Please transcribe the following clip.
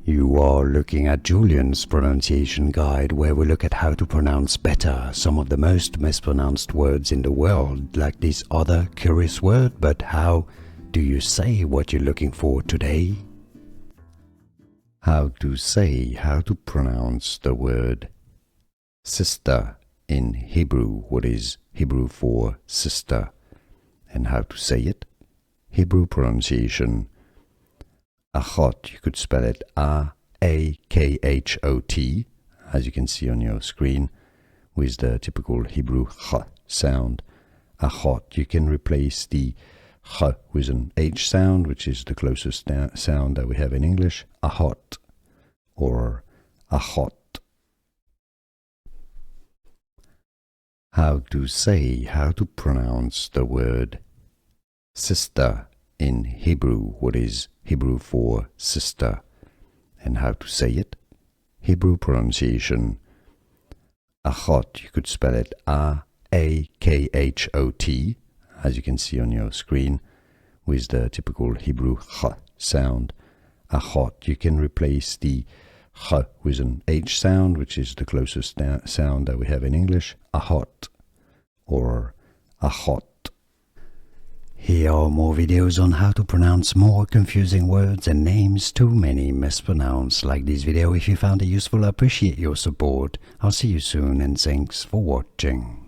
You are looking at Julian's pronunciation guide, where we look at how to pronounce better some of the most mispronounced words in the world, like this other curious word. But how do you say what you're looking for today? How to pronounce the word sister in Hebrew. What is Hebrew for sister? And how to say it? Hebrew pronunciation, Akhot. You could spell it A-A-K-H-O-T, as you can see on your screen, with the typical Hebrew ch sound. Akhot. You can replace the ch with an H sound, which is the closest sound that we have in English, Akhot or Akhot. How to pronounce the word sister in Hebrew. What is Hebrew for sister? And how to say it? Hebrew pronunciation, Akhot. You could spell it A-A-K-H-O-T, as you can see on your screen, with the typical Hebrew ch sound. Akhot. You can replace the ch with an H sound, which is the closest sound that we have in English, Akhot or Akhot. Here are more videos on how to pronounce more confusing words and names too many mispronounced. Like this video if you found it useful. I appreciate your support. I'll see you soon and thanks for watching.